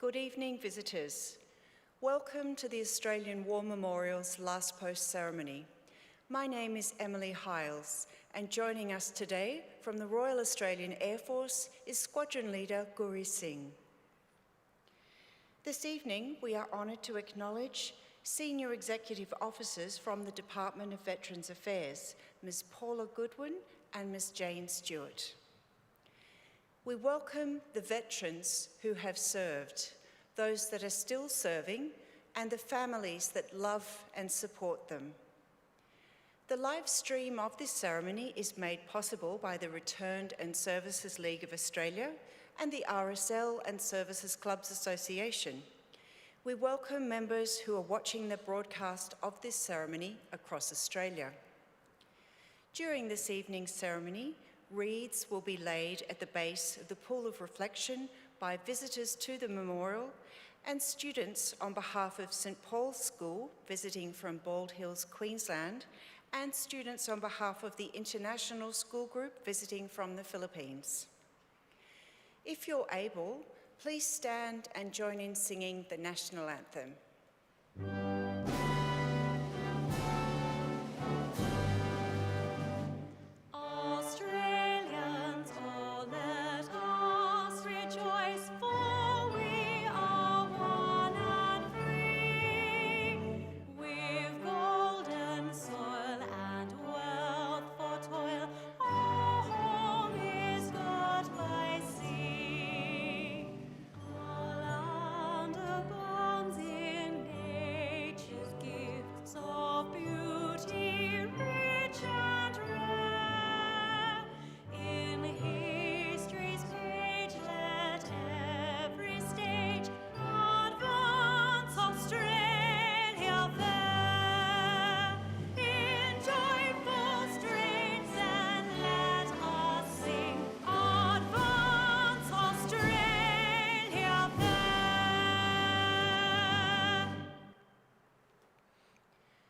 Good evening, visitors. Welcome to the Australian War Memorial's Last Post ceremony. My name is Emily Hiles, and joining us today from the Royal Australian Air Force is Squadron Leader Guri Singh. This evening, we are honoured to acknowledge senior executive officers from the Department of Veterans Affairs, Ms. Paula Goodwin and Ms. Jane Stewart. We welcome the veterans who have served, those that are still serving, and the families that love and support them. The live stream of this ceremony is made possible by the Returned and Services League of Australia and the RSL and Services Clubs Association. We welcome members who are watching the broadcast of this ceremony across Australia. During this evening's ceremony, wreaths will be laid at the base of the Pool of Reflection by visitors to the memorial and students on behalf of St Paul's School visiting from Bald Hills, Queensland, and students on behalf of the International School Group visiting from the Philippines. If you're able, please stand and join in singing the National Anthem.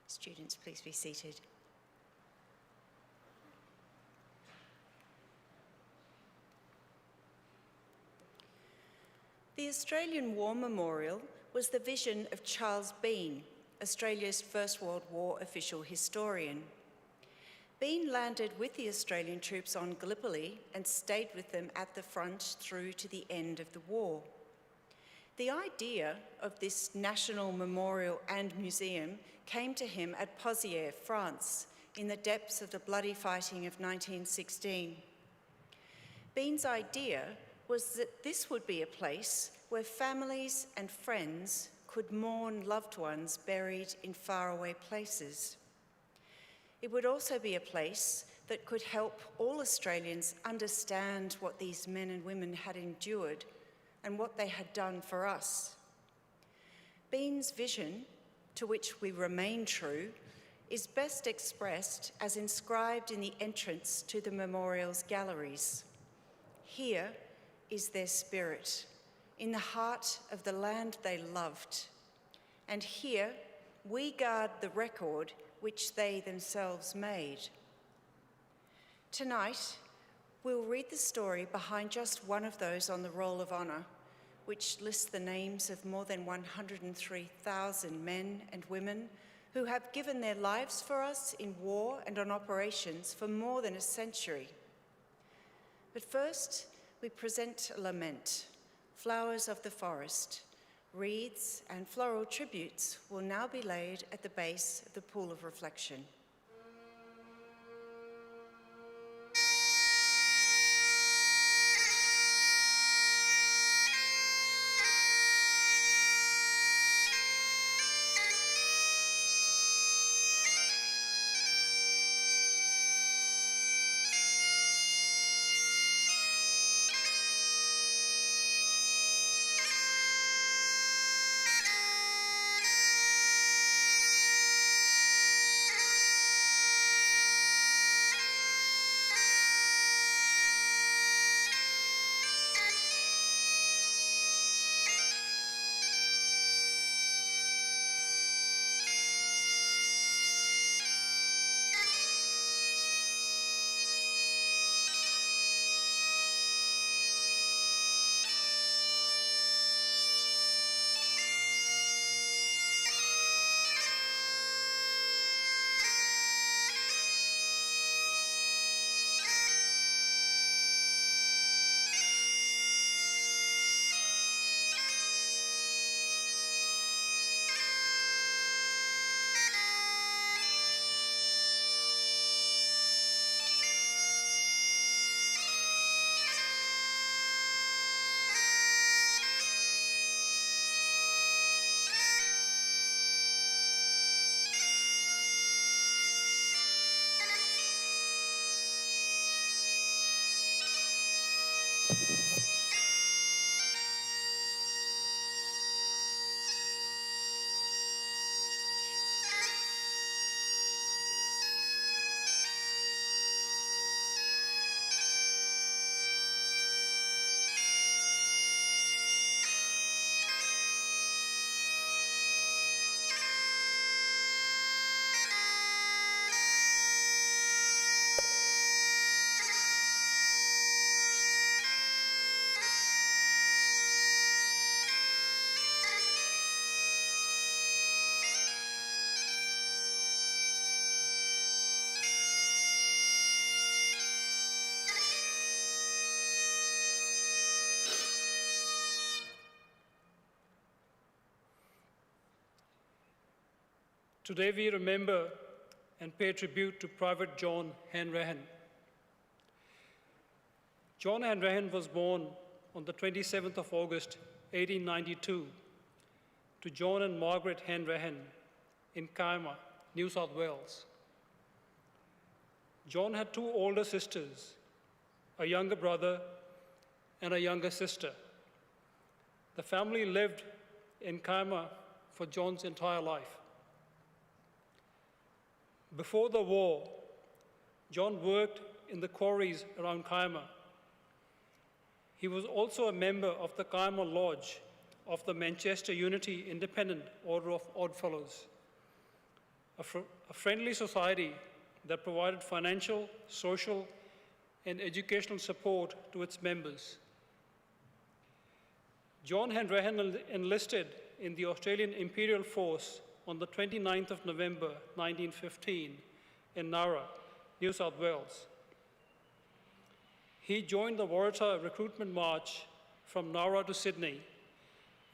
Students, please be seated. The Australian War Memorial was the vision of Charles Bean, Australia's First World War official historian. Bean landed with the Australian troops on Gallipoli and stayed with them at the front through to the end of the war. The idea of this national memorial and museum came to him at Pozières, France, in the depths of the bloody fighting of 1916. Bean's idea was that this would be a place where families and friends could mourn loved ones buried in faraway places. It would also be a place that could help all Australians understand what these men and women had endured and what they had done for us. Bean's vision, to which we remain true, is best expressed as inscribed in the entrance to the memorial's galleries. Here is their spirit, in the heart of the land they loved. And here we guard the record which they themselves made. Tonight, we'll read the story behind just one of those on the Roll of Honour, which lists the names of more than 103,000 men and women who have given their lives for us in war and on operations for more than a century. But first, we present a lament, Flowers of the Forest. Wreaths and floral tributes will now be laid at the base of the Pool of Reflection. Today we remember and pay tribute to Private John Hanrahan. John Hanrahan was born on the 27th of August, 1892, to John and Margaret Hanrahan in Canberra, New South Wales. John had two older sisters, a younger brother and a younger sister. The family lived in Canberra for John's entire life. Before the war, John worked in the quarries around Canberra. He was also a member of the Canberra Lodge of the Manchester Unity Independent Order of Oddfellows, a friendly society that provided financial, social, and educational support to its members. John Hanrahan enlisted in the Australian Imperial Force on the 29th of November 1915 in Nara, New South Wales. He joined the Waratah recruitment march from Nara to Sydney,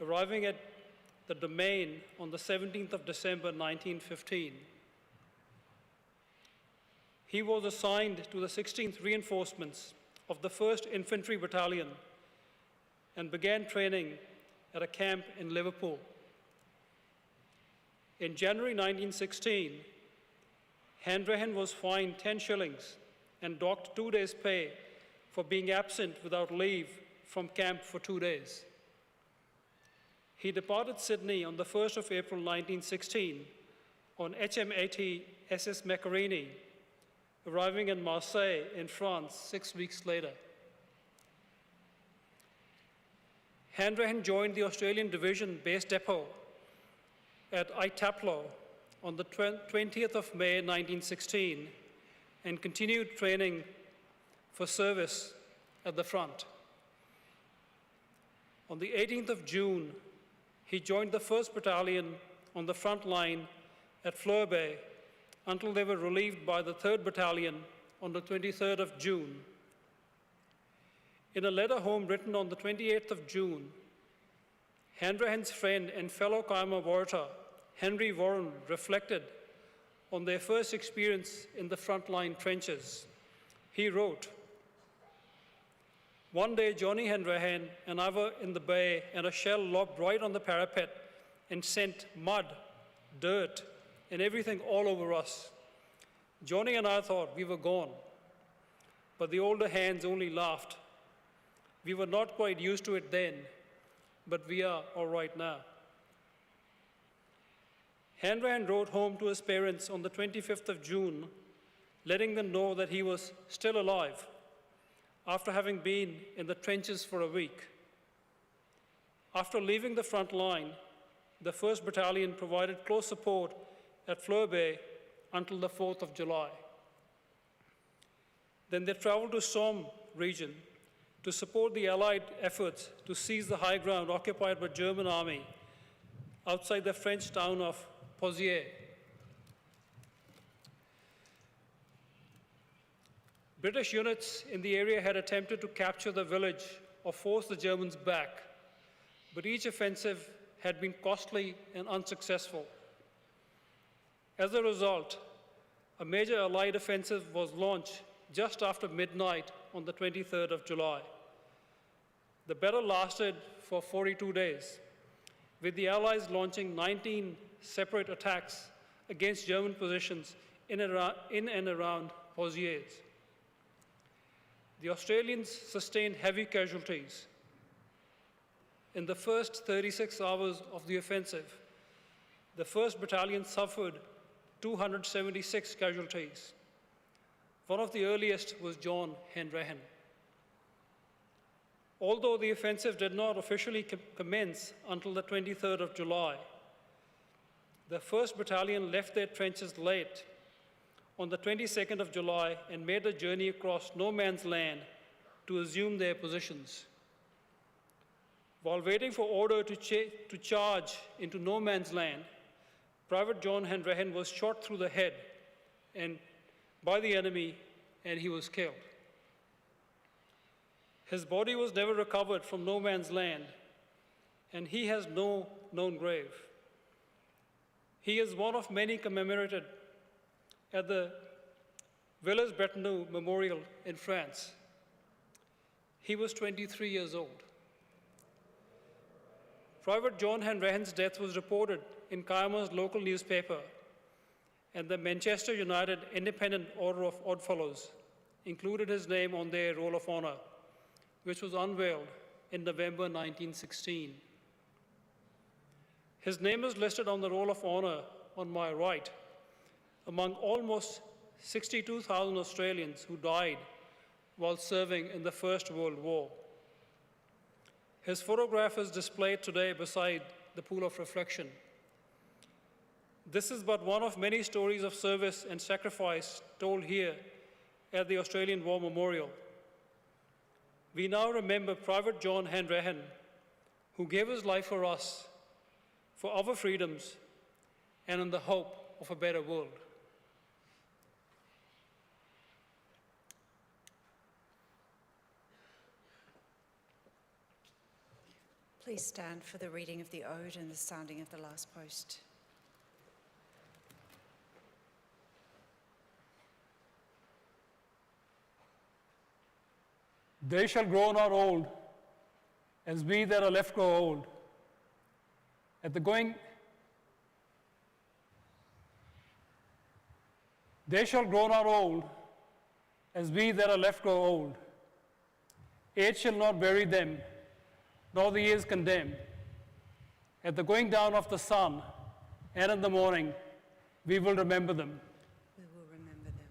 arriving at the Domain on the 17th of December 1915. He was assigned to the 16th Reinforcements of the 1st Infantry Battalion and began training at a camp in Liverpool. In January 1916, Hanrahan was fined 10 shillings and docked 2 days' pay for being absent without leave from camp for 2 days. He departed Sydney on the 1st of April 1916 on HMAT SS Macquarie, arriving in Marseille in France 6 weeks later. Hanrahan joined the Australian Division Base Depot at Itaplo on the 20th of May 1916 and continued training for service at the front. On the 18th of June, he joined the 1st Battalion on the front line at Fleur Bay until they were relieved by the 3rd Battalion on the 23rd of June. In a letter home written on the 28th of June, Hanrahan's friend and fellow Canberra Waratah, Henry Warren, reflected on their first experience in the frontline trenches. He wrote, "One day Johnny Hanrahan and I were in the bay and a shell lobbed right on the parapet and sent mud, dirt, and everything all over us. Johnny and I thought we were gone, but the older hands only laughed. We were not quite used to it then, but we are all right now." Hanrahan wrote home to his parents on the 25th of June, letting them know that he was still alive after having been in the trenches for a week. After leaving the front line, the 1st Battalion provided close support at Fleur Bay until the 4th of July. Then they traveled to Somme region to support the Allied efforts to seize the high ground occupied by German army outside the French town of Pozières. British units in the area had attempted to capture the village or force the Germans back, but each offensive had been costly and unsuccessful. As a result, a major Allied offensive was launched just after midnight on the 23rd of July. The battle lasted for 42 days, with the Allies launching 19 separate attacks against German positions in and around Pozières. the Australians sustained heavy casualties. In the first 36 hours of the offensive, the 1st Battalion suffered 276 casualties. One of the earliest was John Hanrahan. Although the offensive did not officially commence until the 23rd of July, the 1st Battalion left their trenches late on the 22nd of July and made the journey across no man's land to assume their positions. While waiting for order to charge into no man's land, Private John Hanrahan was shot through the head by the enemy, and he was killed. His body was never recovered from no man's land, and he has no known grave. He is one of many commemorated at the Villers-Bretonneux Memorial in France. He was 23 years old. Private John Hanrahan's death was reported in Kiama's local newspaper, and the Manchester United Independent Order of Oddfellows included his name on their Roll of Honour, which was unveiled in November 1916. His name is listed on the Roll of Honour on my right, among almost 62,000 Australians who died while serving in the First World War. His photograph is displayed today beside the pool of reflection. This is but one of many stories of service and sacrifice told here at the Australian War Memorial. We now remember Private John Hanrahan, who gave his life for us, for our freedoms, and in the hope of a better world. Please stand for the reading of the Ode and the sounding of the last post. They shall grow not old, as we that are left grow old. They shall grow not old, as we that are left grow old. Age shall not bury them, nor the years condemn. At the going down of the sun and in the morning, we will remember them. We will remember them.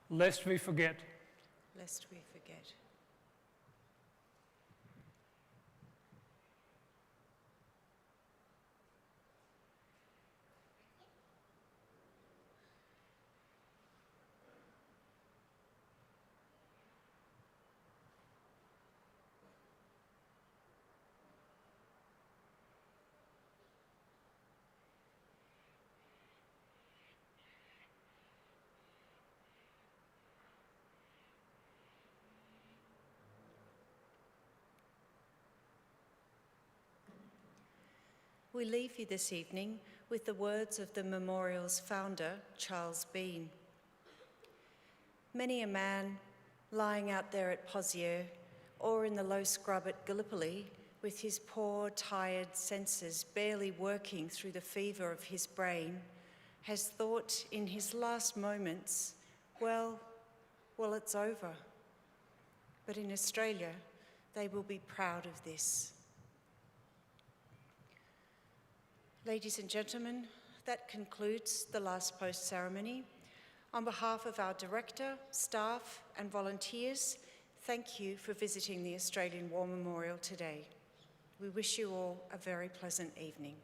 Lest we forget. Lest we forget. We leave you this evening with the words of the memorial's founder, Charles Bean. Many a man lying out there at Pozier or in the low scrub at Gallipoli with his poor, tired senses barely working through the fever of his brain has thought in his last moments, well, well, it's over. But in Australia, they will be proud of this. Ladies and gentlemen, that concludes the last post ceremony. On behalf of our director, staff and volunteers, thank you for visiting the Australian War Memorial today. We wish you all a very pleasant evening.